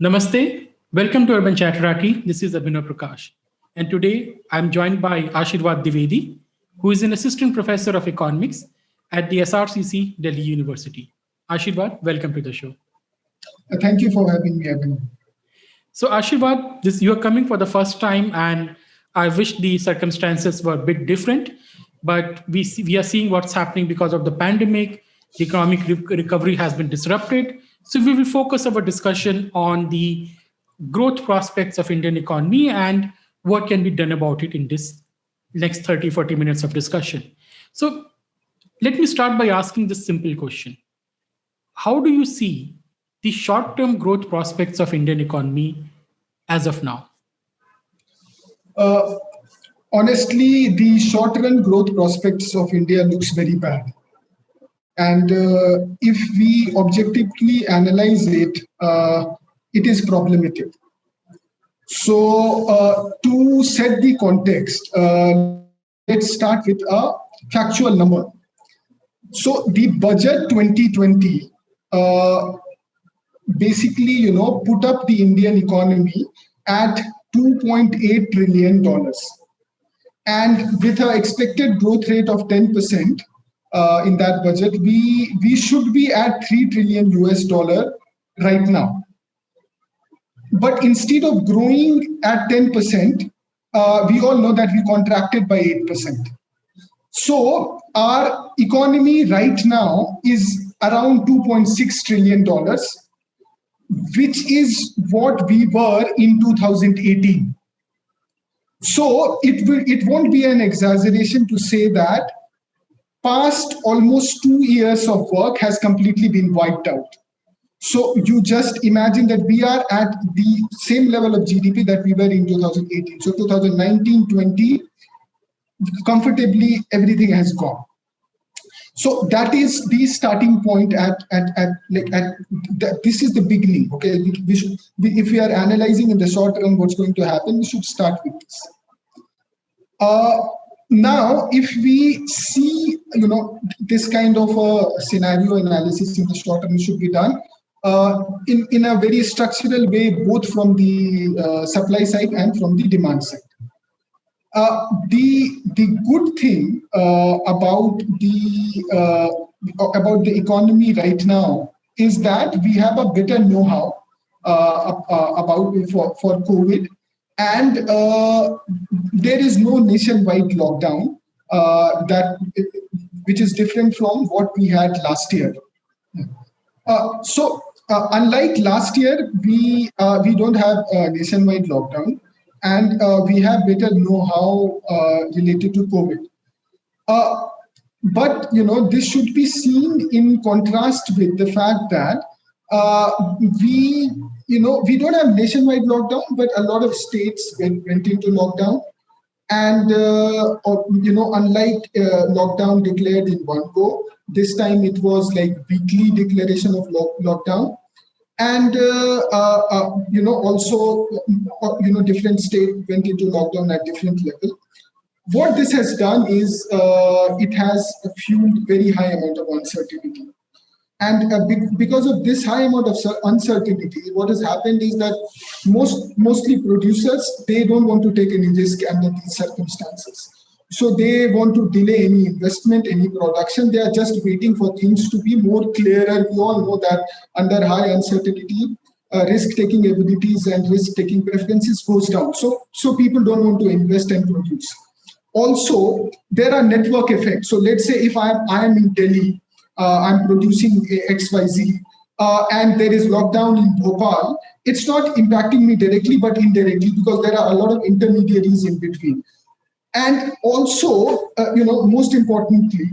Namaste. Welcome to Urban Chatterati. This is Abhinav Prakash. And today I'm joined by Ashirvad Dwivedi, who is an assistant professor of economics at the SRCC Delhi University. Ashirvad, welcome to the show. Thank you for having me, Abhinav. So Ashirvad, you are coming for the first time, and I wish the circumstances were a bit different, but we are seeing what's happening because of the pandemic. The economic recovery has been disrupted. So we will focus our discussion on the growth prospects of Indian economy and what can be done about it in this next 30, 40 minutes of discussion. So let me start by asking this simple question. How do you see the short-term growth prospects of Indian economy as of now? Honestly, the short-run growth prospects of India looks very bad. And if we objectively analyze it, it is problematic. So to set the context, let's start with a factual number. So the budget 2020 basically, put up the Indian economy at $2.8 trillion. And with an expected growth rate of 10%, in that budget, we should be at $3 trillion right now. But instead of growing at 10%, we all know that we contracted by 8%. So our economy right now is around $2.6 trillion, which is what we were in 2018. So it won't be an exaggeration to say that past almost 2 years of work has completely been wiped out. So you just imagine that we are at the same level of GDP that we were in 2018. So 2019-20, comfortably everything has gone. So that is the starting point this is the beginning. Okay, if we are analyzing in the short run what's going to happen, we should start with this. Now, if we see, this kind of a scenario analysis in the short term should be done in a very structural way, both from the supply side and from the demand side. The good thing about the economy right now is that we have a better know-how for COVID. And there is no nationwide lockdown which is different from what we had last year. So unlike last year, we don't have a nationwide lockdown, and we have better know-how related to COVID. But this should be seen in contrast with the fact that we don't have nationwide lockdown, but a lot of states went into lockdown. And, unlike lockdown declared in one go, this time it was like weekly declaration of lockdown. And, also, different states went into lockdown at different level. What this has done is it has fueled very high amount of uncertainty. And because of this high amount of uncertainty, what has happened is that mostly producers, they don't want to take any risk under these circumstances. So they want to delay any investment, any production. They are just waiting for things to be more clearer. We all know that under high uncertainty, risk-taking abilities and risk-taking preferences goes down. So people don't want to invest and produce. Also, there are network effects. So let's say if I am in Delhi, I'm producing XYZ, and there is lockdown in Bhopal, it's not impacting me directly, but indirectly, because there are a lot of intermediaries in between. And also, most importantly,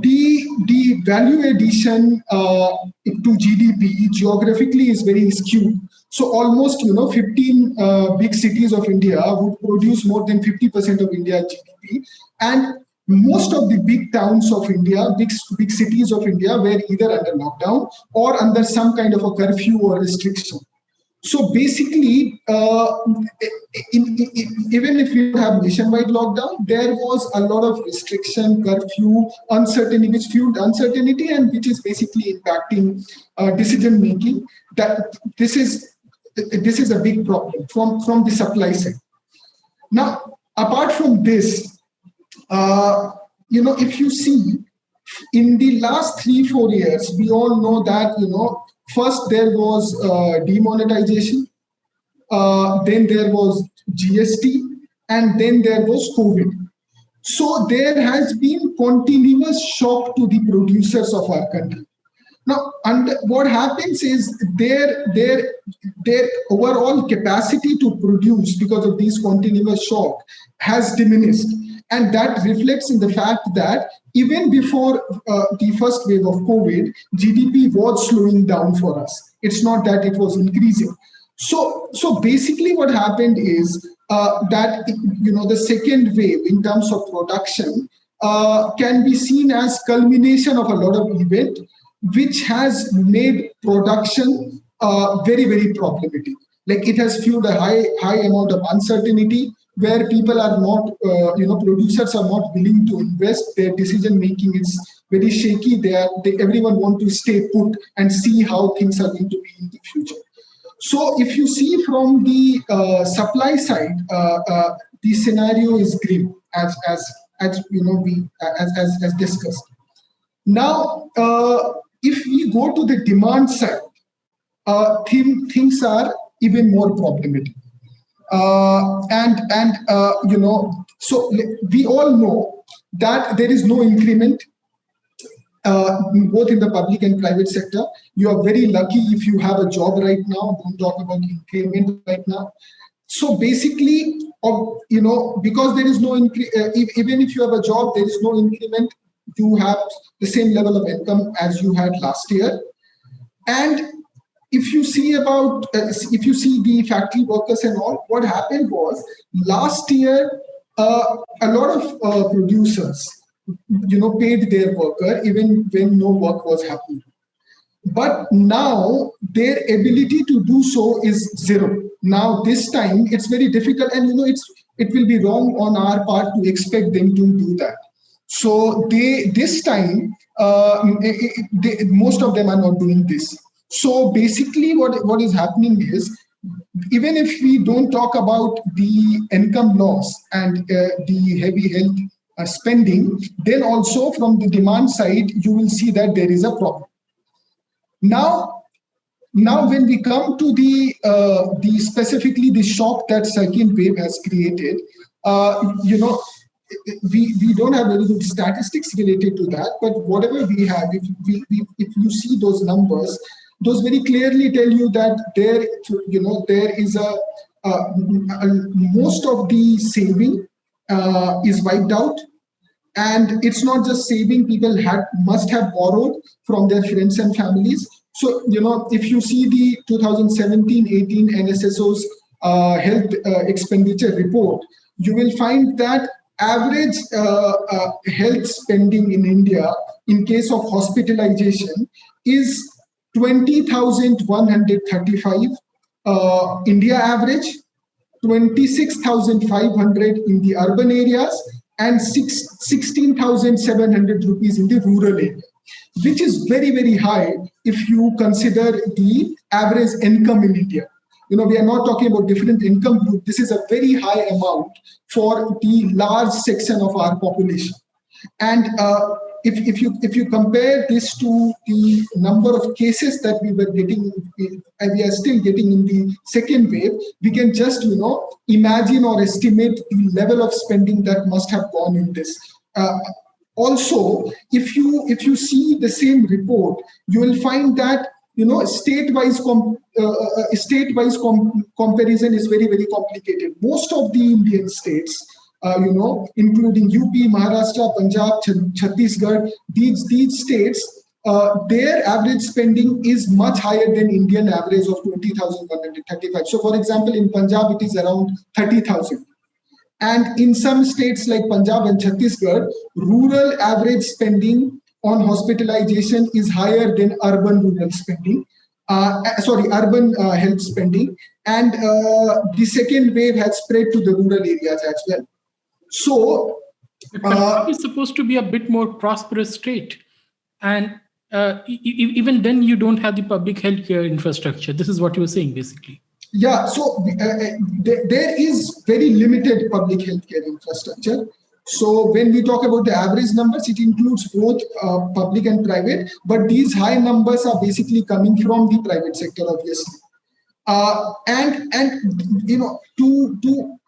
the value addition to GDP geographically is very skewed. So almost, 15 big cities of India would produce more than 50% of India's GDP. And most of the big towns of India, big cities of India were either under lockdown or under some kind of a curfew or restriction. So basically, even if you have nationwide lockdown, there was a lot of restriction, curfew, uncertainty, which fueled uncertainty and which is basically impacting decision making. That this is a big problem from the supply side. Now, apart from this, if you see in the last 3-4 years, we all know that first there was demonetization, then there was GST, and then there was COVID. So there has been continuous shock to the producers of our country. Now, and what happens is their overall capacity to produce because of these continuous shock has diminished. And that reflects in the fact that even before the first wave of COVID, GDP was slowing down for us. It's not that it was increasing. So basically what happened is that, the second wave in terms of production can be seen as culmination of a lot of events, which has made production very, very problematic. Like it has fueled a high amount of uncertainty where people are not, producers are not willing to invest. Their decision making is very shaky. Everyone want to stay put and see how things are going to be in the future. So if you see from the supply side, the scenario is grim as discussed. Now, if we go to the demand side, things are even more problematic. So we all know that there is no increment both in the public and private sector. You are very lucky if you have a job right now. Don't talk about increment right now. So basically, because there is no even if you have a job, there is no increment. You have the same level of income as you had last year. And if you see the factory workers and all, what happened was last year, a lot of producers, paid their worker even when no work was happening. But now their ability to do so is zero. Now this time it's very difficult, and it will be wrong on our part to expect them to do that. So this time most of them are not doing this. So basically what is happening is, even if we don't talk about the income loss and the heavy health spending, then also from the demand side, you will see that there is a problem. Now when we come to the specifically the shock that second wave has created, we don't have very good statistics related to that, but whatever we have, if you see those numbers, those very clearly tell you that there is most of the saving is wiped out. And it's not just saving, people must have borrowed from their friends and families. So, if you see the 2017-18 NSSO's health expenditure report, you will find that average health spending in India in case of hospitalization is 20,135 India average, 26,500 in the urban areas, and 16,700 rupees in the rural area, which is very, very high if you consider the average income in India. We are not talking about different income group. This is a very high amount for the large section of our population. And if you compare this to the number of cases that we were getting, and we are still getting in the second wave, we can just imagine or estimate the level of spending that must have gone in this. Also, if you see the same report, you will find that state-wise comparison is very, very complicated. Most of the Indian states, including UP, Maharashtra, Punjab, Chhattisgarh, these states, their average spending is much higher than Indian average of 20,135. So, for example, in Punjab, it is around 30,000. And in some states like Punjab and Chhattisgarh, rural average spending on hospitalization is higher than urban rural spending. urban health spending, and the second wave has spread to the rural areas as well. So, Punjab is supposed to be a bit more prosperous state, and even then you don't have the public healthcare infrastructure. This is what you were saying, basically. yeah, so there is very limited public healthcare infrastructure. So when we talk about the average numbers, it includes both public and private, but these high numbers are basically coming from the private sector, obviously. And to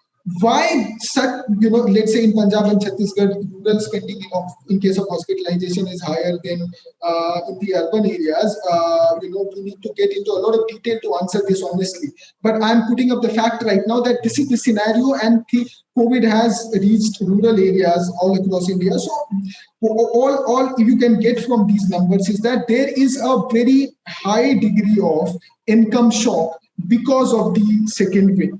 why such, let's say in Punjab and Chhattisgarh, rural spending in case of hospitalization is higher than in the urban areas. We need to get into a lot of detail to answer this honestly. But I'm putting up the fact right now that this is the scenario, and the COVID has reached rural areas all across India. So all you can get from these numbers is that there is a very high degree of income shock because of the second wave.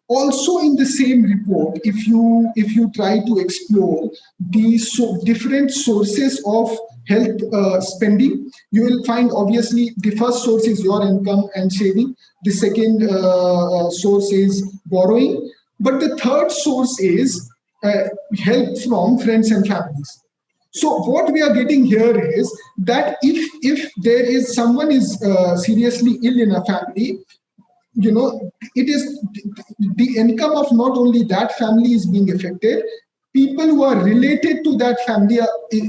Also, in the same report, if you try to explore the different sources of health spending, you will find obviously the first source is your income and saving. The second source is borrowing, but the third source is help from friends and families. So what we are getting here is that if there is someone is seriously ill in a family, it is the income of not only that family is being affected, people who are related to that family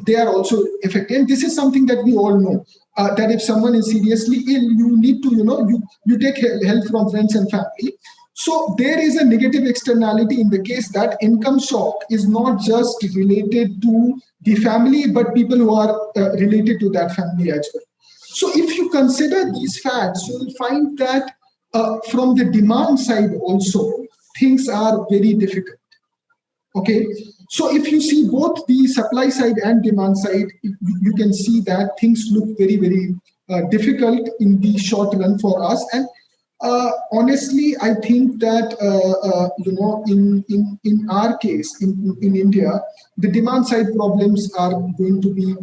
they are also affected. And this is something that we all know, that if someone is seriously ill, you need to you take help from friends and family. So there is a negative externality in the case that income shock is not just related to the family, but people who are related to that family as well. So if you consider these facts, you will find that from the demand side also, things are very difficult. Okay, so if you see both the supply side and demand side, you can see that things look very, very difficult in the short run for us. And honestly, I think that in our case in India, the demand side problems are going to be,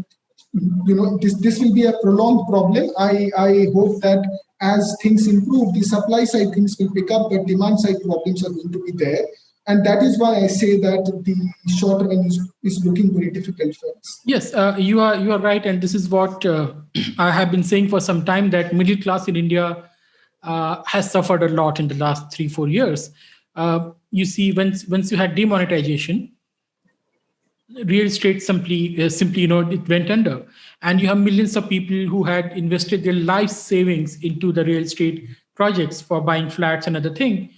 this will be a prolonged problem. I hope that as things improve, the supply side things will pick up, but demand side problems are going to be there. And that is why I say that the short run is looking very difficult for us. Yes, you are right. And this is what I have been saying for some time, that middle class in India has suffered a lot in the last 3-4 years. You see, once you had demonetization, real estate simply it went under, and you have millions of people who had invested their life savings into the real estate projects for buying flats and other thing.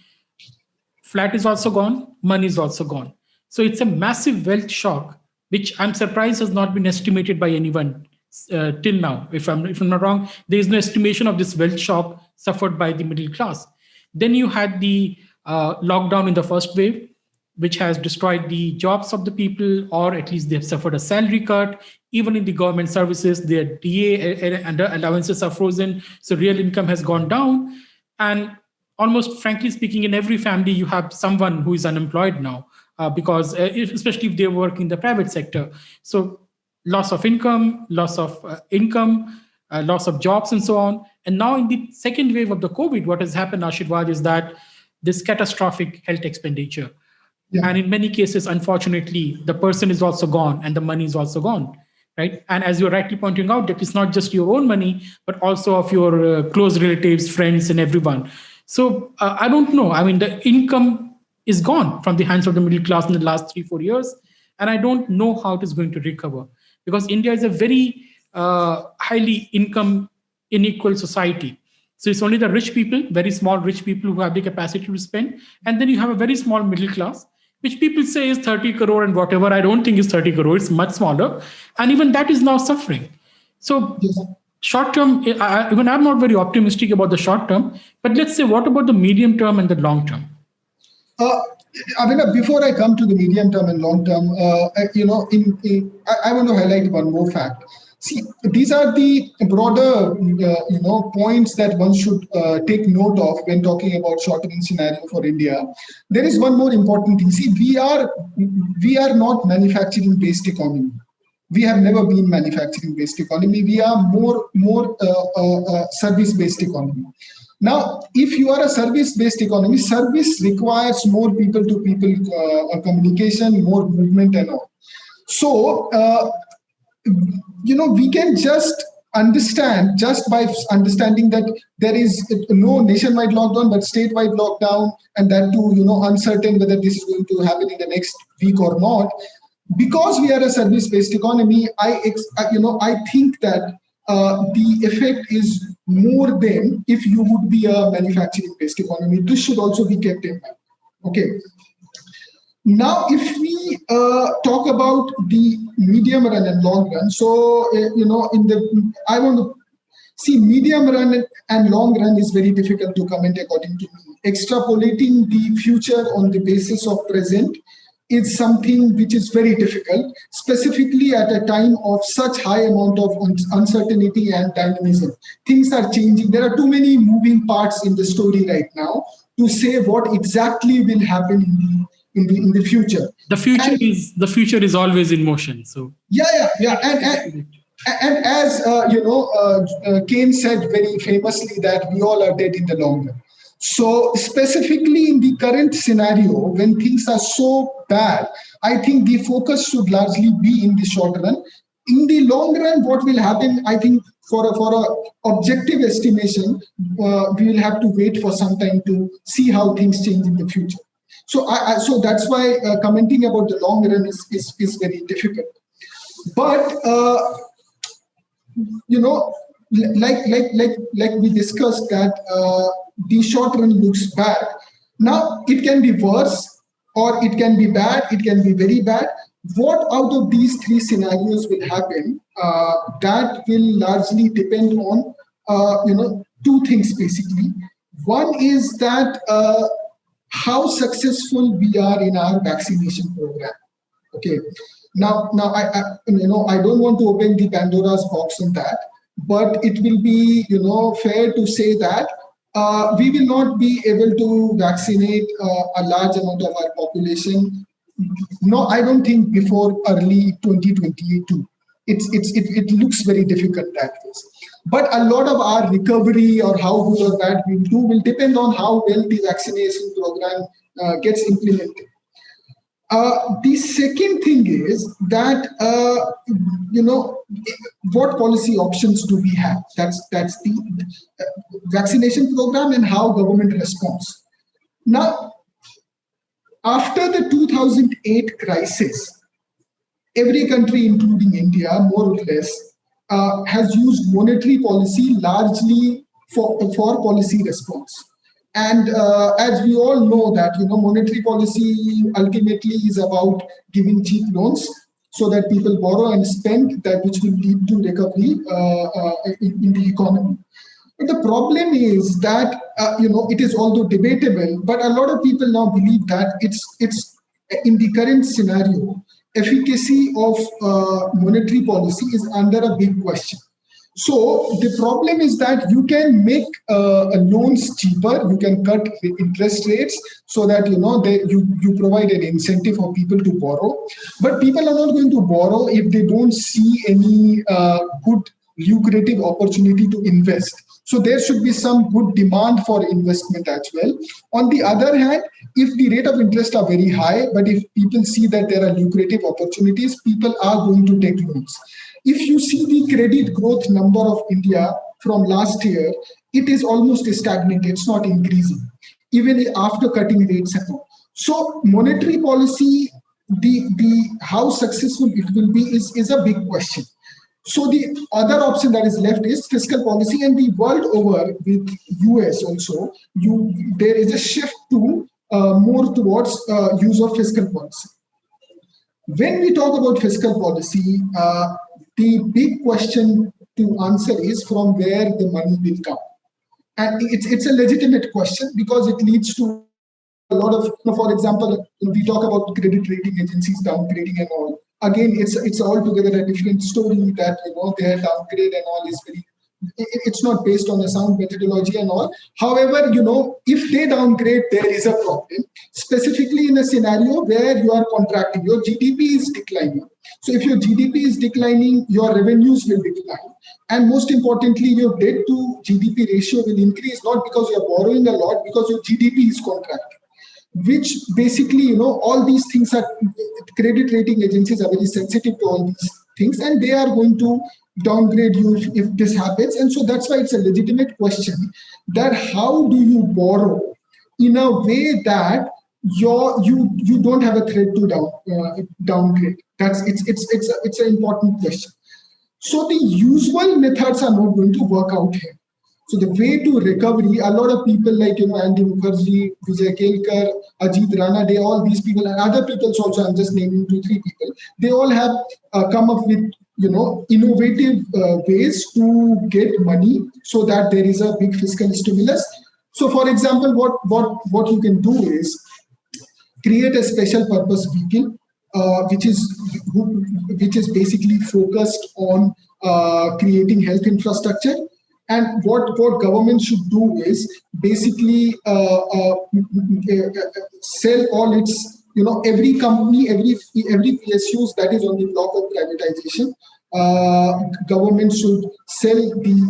Flat is also gone, money is also gone. So it's a massive wealth shock, which I'm surprised has not been estimated by anyone till now. If I'm not wrong, there is no estimation of this wealth shock suffered by the middle class. Then you had the lockdown in the first wave, which has destroyed the jobs of the people, or at least they have suffered a salary cut. Even in the government services, their DA and allowances are frozen, so real income has gone down. And almost frankly speaking, in every family, you have someone who is unemployed now, because especially if they work in the private sector. So loss of income, loss of jobs, and so on. And now in the second wave of the COVID, what has happened, Ashirvad, is that this catastrophic health expenditure. Yeah. And in many cases, unfortunately, the person is also gone and the money is also gone, right? And as you're rightly pointing out, that it's not just your own money, but also of your close relatives, friends, and everyone. So I don't know. I mean, the income is gone from the hands of the middle class in the last 3-4 years. And I don't know how it is going to recover, because India is a very highly income unequal society. So it's only the rich people, very small rich people, who have the capacity to spend. And then you have a very small middle class, which people say is 30 crore and whatever. I don't think it's 30 crore. It's much smaller. And even that is now suffering. So short term, even I'm not very optimistic about the short term. But let's say, what about the medium term and the long term? Before I come to the medium term and long term, I want to highlight one more fact. See, these are the broader, points that one should take note of when talking about short-term scenario for India. There is one more important thing. See, we are not manufacturing-based economy. We have never been manufacturing-based economy. We are more service-based economy. Now, if you are a service-based economy, service requires more people-to-people communication, more movement, and all. So, we can just understand just by understanding that there is no nationwide lockdown but statewide lockdown, and that too uncertain whether this is going to happen in the next week or not. Because we are a service-based economy, I think that the effect is more than if you would be a manufacturing-based economy. This should also be kept in mind. Okay. Now, if we talk about the medium run and long run, so I want to see medium run and long run is very difficult to comment according to me. Extrapolating the future on the basis of present is something which is very difficult, specifically at a time of such high amount of uncertainty and dynamism. Things are changing. There are too many moving parts in the story right now to say what exactly will happen in the future. The future is always in motion. So yeah. And as Keynes said very famously that we all are dead in the long run. So specifically in the current scenario, when things are so bad, I think the focus should largely be in the short run. In the long run, what will happen, I think for a objective estimation, we will have to wait for some time to see how things change in the future. So so that's why commenting about the long run is very difficult. But like we discussed that the short run looks bad. Now it can be worse, or it can be bad. It can be very bad. What out of these three scenarios will happen? That will largely depend on two things basically. One is that how successful we are in our vaccination program. Okay. Now I don't want to open the Pandora's box on that, but it will be fair to say that we will not be able to vaccinate a large amount of our population. No, I don't think before early 2022. It looks very difficult that case. But a lot of our recovery or how good or bad we do will depend on how well the vaccination program gets implemented. The second thing is that what policy options do we have? That's the vaccination program and how government responds. Now, after the 2008 crisis, every country, including India, more or less, has used monetary policy largely for policy response. And as we all know that monetary policy ultimately is about giving cheap loans so that people borrow and spend, that which will lead to recovery in the economy. But the problem is that it is although debatable, but a lot of people now believe that it's in the current scenario, efficacy of monetary policy is under a big question. So the problem is that you can make loans cheaper, you can cut the interest rates so that you provide an incentive for people to borrow. But people are not going to borrow if they don't see any good lucrative opportunity to invest. So there should be some good demand for investment as well. On the other hand, if the rate of interest are very high, but if people see that there are lucrative opportunities, people are going to take loans. If you see the credit growth number of India from last year, it is almost stagnant. It's not increasing, even after cutting rates and all. So monetary policy, the how successful it will be is a big question. So the other option that is left is fiscal policy, and the world over with US also, there is a shift to more towards use of fiscal policy. When we talk about fiscal policy, the big question to answer is from where the money will come. And it's a legitimate question because it leads to a lot of, for example, we talk about credit rating agencies downgrading and all. Again, it's altogether a different story that their downgrade and all is very it's not based on a sound methodology and all. However, if they downgrade, there is a problem, specifically in a scenario where you are contracting, your GDP is declining. So if your GDP is declining, your revenues will decline. And most importantly, your debt to GDP ratio will increase, not because you're borrowing a lot, because your GDP is contracting. Which basically, all these things are, credit rating agencies are very sensitive to all these things, and they are going to downgrade you if this happens. And so that's why it's a legitimate question that how do you borrow in a way that you don't have a threat to downgrade. It's an important question. So the usual methods are not going to work out here. So the way to recovery, a lot of people like, Andy Mukherjee, Vijay Kelkar, Ajit Rana, all these people and other people also, I'm just naming 2-3 people, they all have come up with, innovative ways to get money so that there is a big fiscal stimulus. So for example, what you can do is create a special purpose vehicle, which is basically focused on creating health infrastructure. And what government should do is basically sell all its, every company, every PSUs that is on the block of privatization, government should sell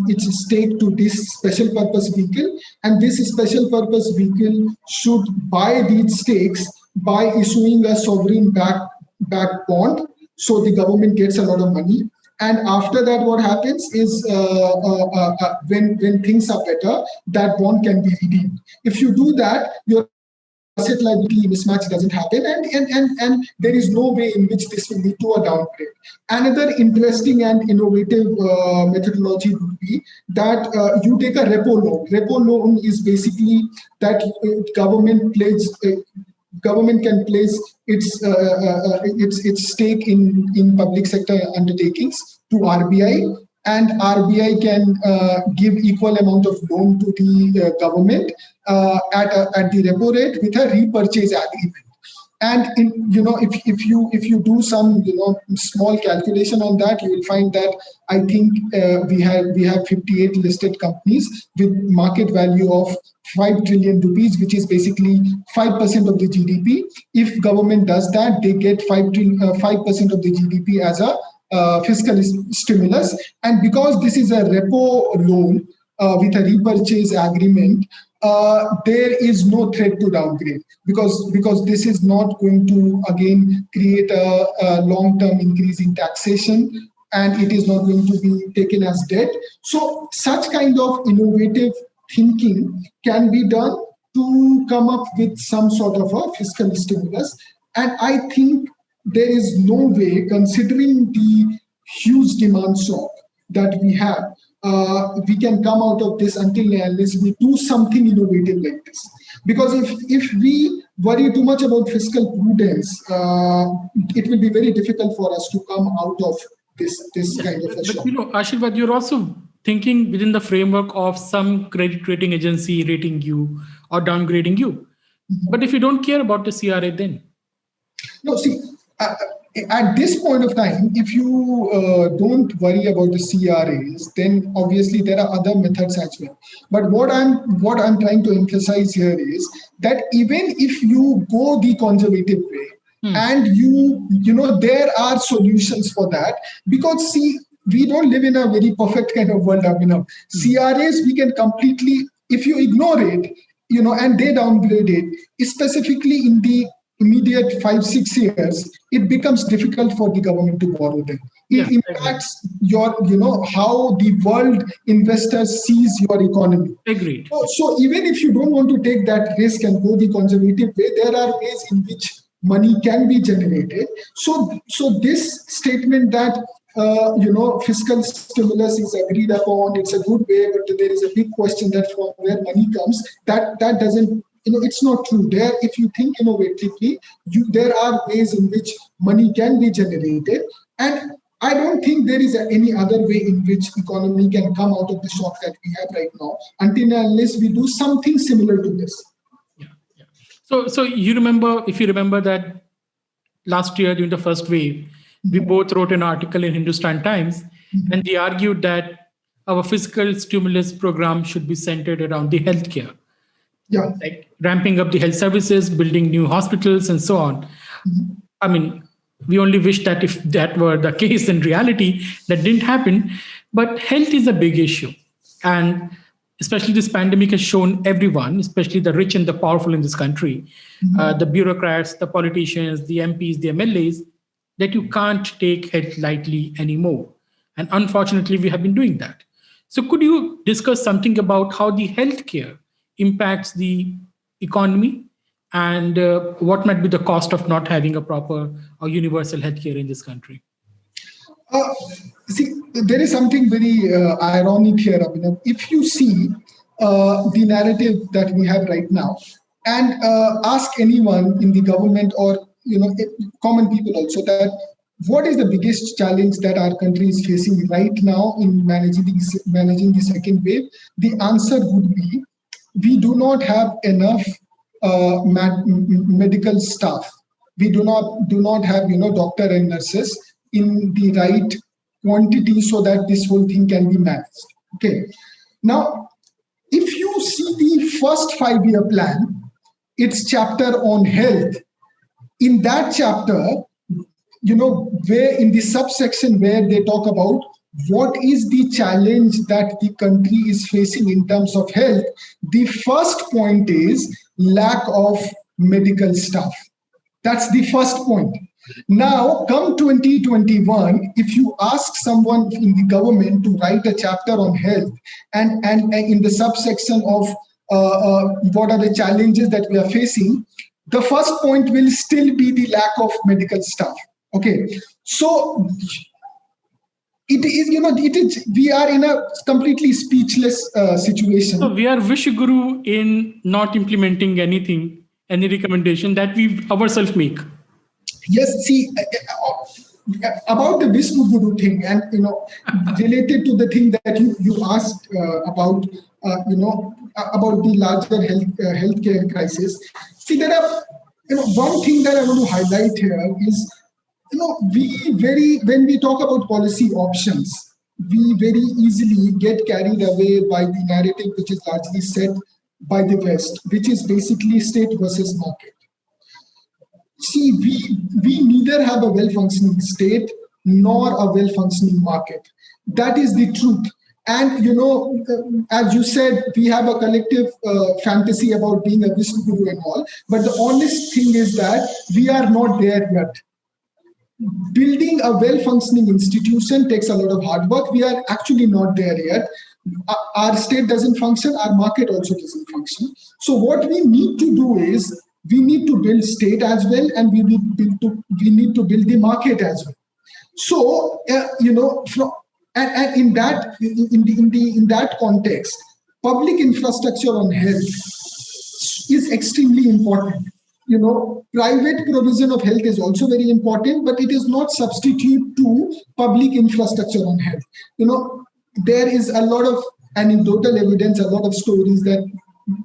its stake to this special purpose vehicle, and this special purpose vehicle should buy these stakes by issuing a sovereign backed bond, so the government gets a lot of money. And after that, what happens is when things are better, that bond can be redeemed. If you do that, your asset liability mismatch doesn't happen, and there is no way in which this will lead to a downgrade. Another interesting and innovative methodology would be that you take a repo loan. Repo loan is basically that government can place its stake in public sector undertakings to RBI, and RBI can give equal amount of loan to the government at the repo rate with a repurchase agreement. And if you do some small calculation on that, you will find that I think we have 58 listed companies with market value of 5 trillion rupees, which is basically 5% of the GDP. If government does that, they get 5% of the GDP as a fiscal stimulus. And because this is a repo loan with a repurchase agreement, there is no threat to downgrade because this is not going to again create a long-term increase in taxation, and it is not going to be taken as debt. So such kind of innovative thinking can be done to come up with some sort of a fiscal stimulus. And I think there is no way, considering the huge demand shock that we have, we can come out of this unless we do something innovative like this. Because if we worry too much about fiscal prudence, it will be very difficult for us to come out of this kind of a shock. But Ashirvad, you're also thinking within the framework of some credit rating agency rating you or downgrading you. Mm-hmm. But if you don't care about the CRA, then? No, see, at this point of time, if you don't worry about the CRAs, then obviously there are other methods as well. But what I'm trying to emphasize here is that even if you go the conservative way, and there are solutions for that, because see, we don't live in a very perfect kind of world. CRAs, we can completely, if you ignore it, and they downgrade it, specifically in the immediate 5-6 years, it becomes difficult for the government to borrow them. It impacts your, how the world investors sees your economy. Agreed. So even if you don't want to take that risk and go the conservative way, there are ways in which money can be generated. So this statement that fiscal stimulus is agreed upon, it's a good way, but there is a big question that from where money comes, that doesn't, it's not true. There, if you think innovatively, there are ways in which money can be generated. And I don't think there is any other way in which economy can come out of the shock that we have right now, unless we do something similar to this. Yeah. So if you remember that last year during the first wave, we both wrote an article in Hindustan Times, and they argued that our fiscal stimulus program should be centered around the healthcare, Yeah. like ramping up the health services, building new hospitals, and so on. I mean, we only wish that if that were the case in reality, that didn't happen. But health is a big issue. And especially this pandemic has shown everyone, especially the rich and the powerful in this country, the bureaucrats, the politicians, the MPs, the MLAs, that you can't take health lightly anymore. And unfortunately, we have been doing that. So could you discuss something about how the healthcare impacts the economy and what might be the cost of not having a proper or universal healthcare in this country? See, there is something very ironic here, Abhinav. If you see the narrative that we have right now, and ask anyone in the government or common people also, that what is the biggest challenge that our country is facing right now in managing the second wave, the answer would be we do not have enough medical staff. We do not have doctor and nurses in the right quantity so that this whole thing can be managed. Okay. Now, if you see the first 5-year plan, its chapter on health, in that chapter, where in the subsection where they talk about what is the challenge that the country is facing in terms of health, the first point is lack of medical staff. That's the first point. Now, come 2021, if you ask someone in the government to write a chapter on health and in the subsection of what are the challenges that we are facing, the first point will still be the lack of medical staff. Okay, so it is, we are in a completely speechless situation. So we are Vishguru in not implementing anything, any recommendation that we ourselves make. Yes, see, about the Vishnu Guru thing, and related to the thing that you asked about, about the larger healthcare crisis. See, there are one thing that I want to highlight here is when we talk about policy options, we very easily get carried away by the narrative which is largely set by the West, which is basically state versus market. See, we neither have a well-functioning state nor a well-functioning market. That is the truth. And, as you said, we have a collective fantasy about being a Vishnu Guru and all. But the honest thing is that we are not there yet. Building a well-functioning institution takes a lot of hard work. We are actually not there yet. Our state doesn't function. Our market also doesn't function. So what we need to do is we need to build state as well, and we need to build the market as well. So and in that context, public infrastructure on health is extremely important. Private provision of health is also very important, but it is not substitute to public infrastructure on health. There is a lot of anecdotal evidence, a lot of stories that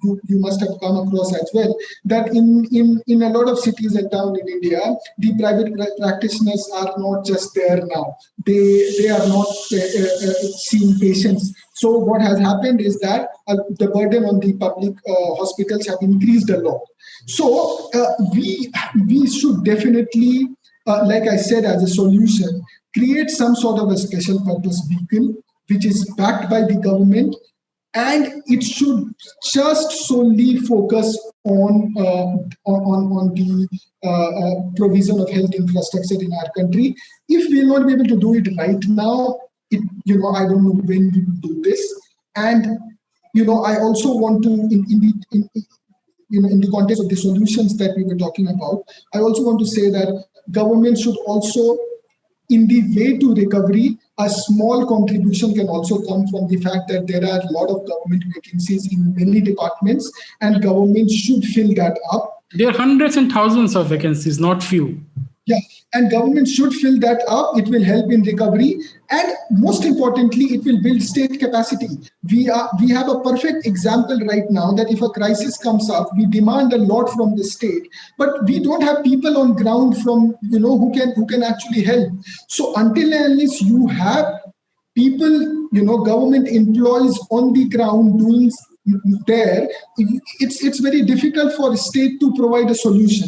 you must have come across as well, that in a lot of cities and towns in India, the private practitioners are not just there now. They are not seeing patients. So what has happened is that the burden on the public hospitals have increased a lot. So we should definitely, like I said, as a solution, create some sort of a special purpose vehicle which is backed by the government, and it should just solely focus on the provision of health infrastructure in our country. If we will not be able to do it right now, I don't know when we will do this. And I also want to, in the context of the solutions that we were talking about, I also want to say that government should also, in the way to recovery, a small contribution can also come from the fact that there are a lot of government vacancies in many departments, and government should fill that up. There are hundreds and thousands of vacancies, not few. Yeah, and government should fill that up. It will help in recovery, and most importantly, it will build state capacity. We have a perfect example right now that if a crisis comes up, we demand a lot from the state, but we don't have people on ground from who can actually help. So until and unless you have people government employees on the ground doing there, it's very difficult for a state to provide a solution.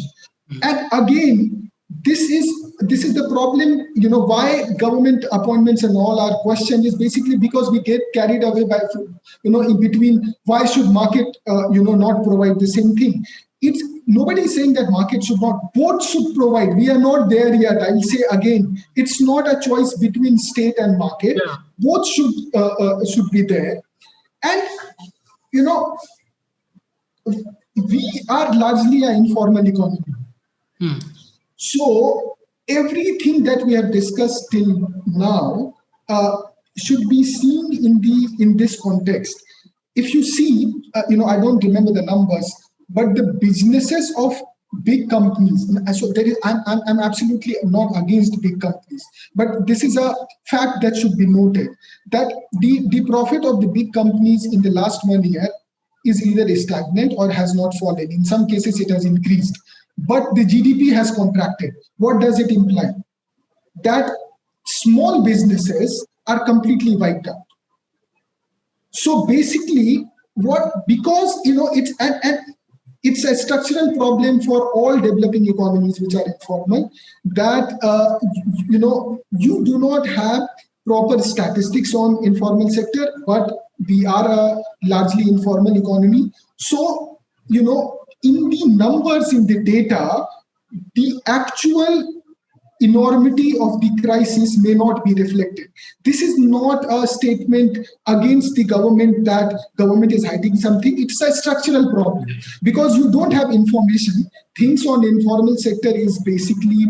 And again, this is the problem. Why government appointments and all are questioned is basically because we get carried away by in between. Why should market not provide the same thing? It's nobody is saying that market should not. Both should provide. We are not there yet. I will say again, it's not a choice between state and market. Yeah. Both should be there. And we are largely an informal economy. So everything that we have discussed till now should be seen in this context. If you see, I don't remember the numbers, but the businesses of big companies. So I'm absolutely not against big companies, but this is a fact that should be noted, that the profit of the big companies in the last 1 year is either stagnant or has not fallen. In some cases, it has increased, but the GDP has contracted. What does it imply? That small businesses are completely wiped out. So basically, because it's a structural problem for all developing economies which are informal, that you do not have proper statistics on informal sector, but we are a largely informal economy. So in the numbers, in the data, the actual enormity of the crisis may not be reflected. This is not a statement against the government that government is hiding something. It's a structural problem because you don't have information. Things on informal sector is basically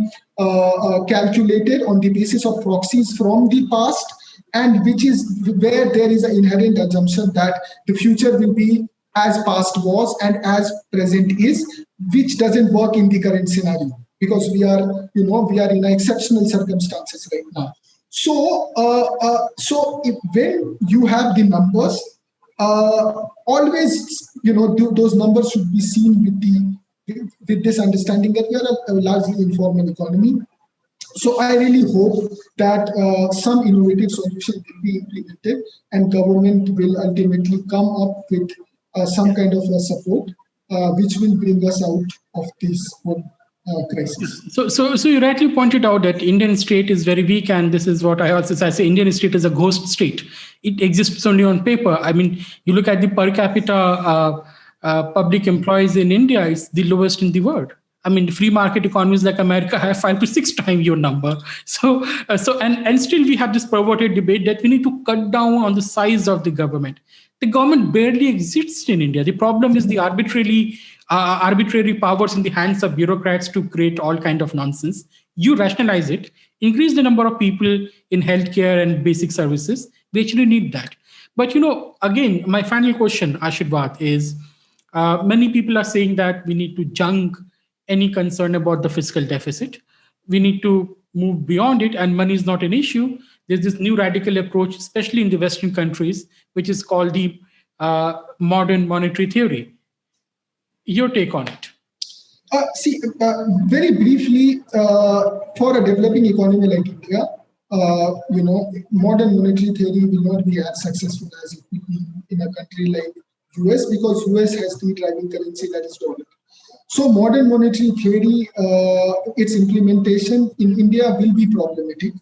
calculated on the basis of proxies from the past, and which is where there is an inherent assumption that the future will be as past was and as present is, which doesn't work in the current scenario, because we are in exceptional circumstances right now. So, when you have the numbers, always, those numbers should be seen with this understanding that we are a largely informal economy. So I really hope that some innovative solution will be implemented and government will ultimately come up with some kind of a support which will bring us out of this whole crisis. So you rightly pointed out that Indian state is very weak, and this is what I also say. Indian state is a ghost state. It exists only on paper. I mean, you look at the per capita public employees in India, it's the lowest in the world. I mean, free market economies like America have 5 to 6 times your number. So still we have this perverted debate that we need to cut down on the size of the government. The government barely exists in India. The problem is the arbitrary powers in the hands of bureaucrats to create all kind of nonsense. You rationalize it, increase the number of people in healthcare and basic services. We actually need that. But again, my final question, Ashirvad, is many people are saying that we need to junk any concern about the fiscal deficit. We need to move beyond it, and money is not an issue. There's this new radical approach, especially in the Western countries, which is called the modern monetary theory. Your take on it? Very briefly, for a developing economy like India, modern monetary theory will not be as successful as it will be in a country like US, because US has the driving currency, that is dollar. So modern monetary theory, its implementation in India will be problematic.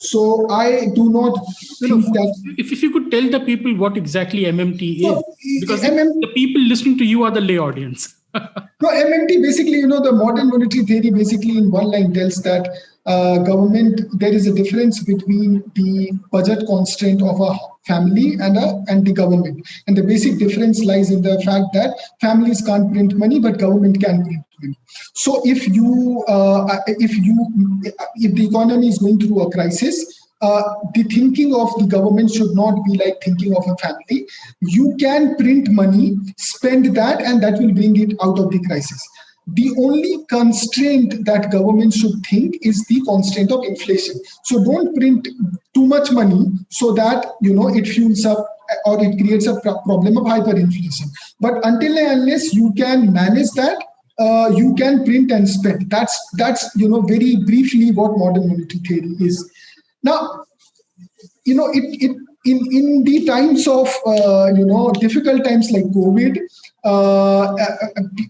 So I do not think that... If you could tell the people what exactly MMT is, because the people listening to you are the lay audience. No, MMT basically, the modern monetary theory basically in one line tells that government, there is a difference between the budget constraint of a family and the government. And the basic difference lies in the fact that families can't print money, but government can print money. So if the economy is going through a crisis, the thinking of the government should not be like thinking of a family. You can print money, spend that, and that will bring it out of the crisis. The only constraint that government should think is the constraint of inflation. So don't print too much money so that it fuels up or it creates a problem of hyperinflation. But until and unless you can manage that, you can print and spend. That's very briefly what modern monetary theory is. Now, in the times of difficult times like COVID,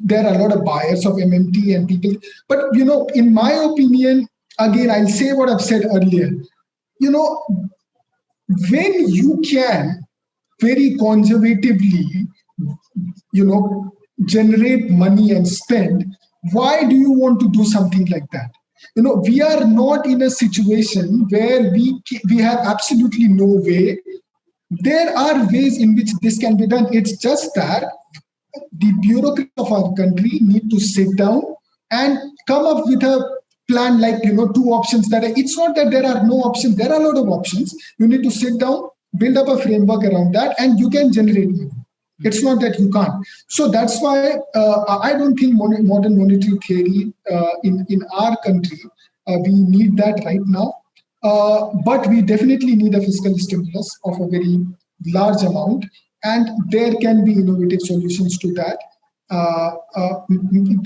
there are a lot of buyers of MMT and people. But in my opinion, again, I'll say what I've said earlier. When you can very conservatively, generate money and spend, why do you want to do something like that? We are not in a situation where we have absolutely no way. There are ways in which this can be done. It's just that the bureaucrats of our country need to sit down and come up with a plan, like two options. It's not that there are no options. There are a lot of options. You need to sit down, build up a framework around that, and you can generate money. It's not that you can't. So that's why I don't think modern monetary theory in our country, we need that right now. But we definitely need a fiscal stimulus of a very large amount, and there can be innovative solutions to that.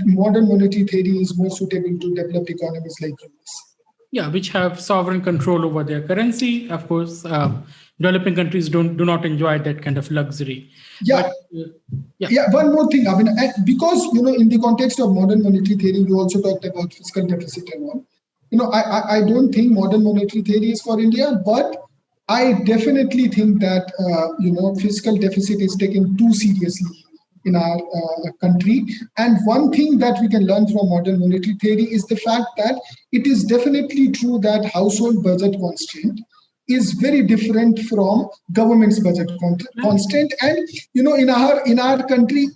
Modern monetary theory is more suitable to developed economies like US. Yeah, which have sovereign control over their currency. Of course, developing countries do not enjoy that kind of luxury. Yeah. But, one more thing, I mean, because in the context of modern monetary theory, you also talked about fiscal deficit and all. I don't think modern monetary theory is for India, but I definitely think that fiscal deficit is taken too seriously in our country. And one thing that we can learn from modern monetary theory is the fact that it is definitely true that household budget constraint is very different from government's budget constraint. And in our country,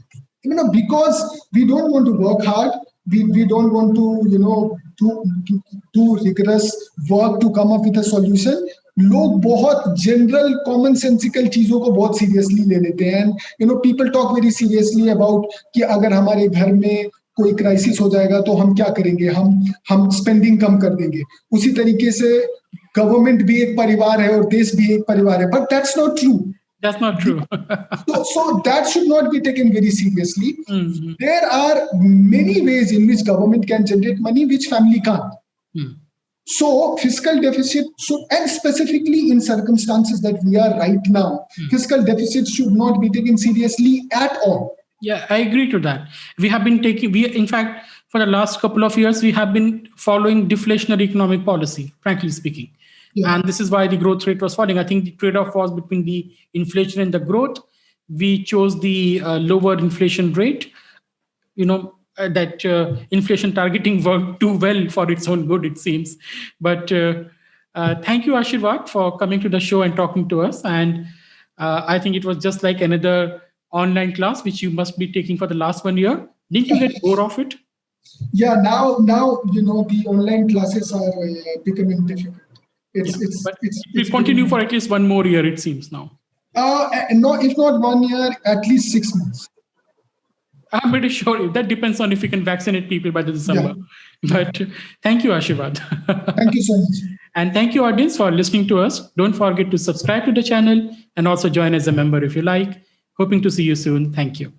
because we don't want to work hard, we don't want to do rigorous work to come up with a solution. लोग बहुत general common sensical चीजों को बहुत seriously ले लेते हैं people talk very seriously about कि अगर हमारे घर में कोई क्राइसिस हो जाएगा तो हम क्या करेंगे, हम स्पेंडिंग कम कर देंगे. उसी तरीके से गवर्नमेंट भी एक परिवार है और देश भी एक परिवार है, but that's not true. That's not true. So that should not be taken very seriously. Mm-hmm. There are many ways in which government can generate money which family can't. So fiscal deficit should, and specifically in circumstances that we are right now, fiscal deficit should not be taken seriously at all. Yeah, I agree to that. In fact, for the last couple of years, we have been following deflationary economic policy, frankly speaking. Yeah. And this is why the growth rate was falling. I think the trade-off was between the inflation and the growth. We chose the lower inflation rate. That inflation targeting worked too well for its own good, it seems. But thank you, Ashirvad, for coming to the show and talking to us. And I think it was just like another online class, which you must be taking for the last 1 year. Didn't you get bored of it? Yeah, now the online classes are becoming difficult. It will continue for at least 1 more year, it seems now. No, if not 1 year, at least 6 months. I'm pretty sure that depends on if we can vaccinate people by the December. Yeah. But thank you, Ashirvad. Thank you so much. And thank you, audience, for listening to us. Don't forget to subscribe to the channel and also join as a member if you like. Hoping to see you soon. Thank you.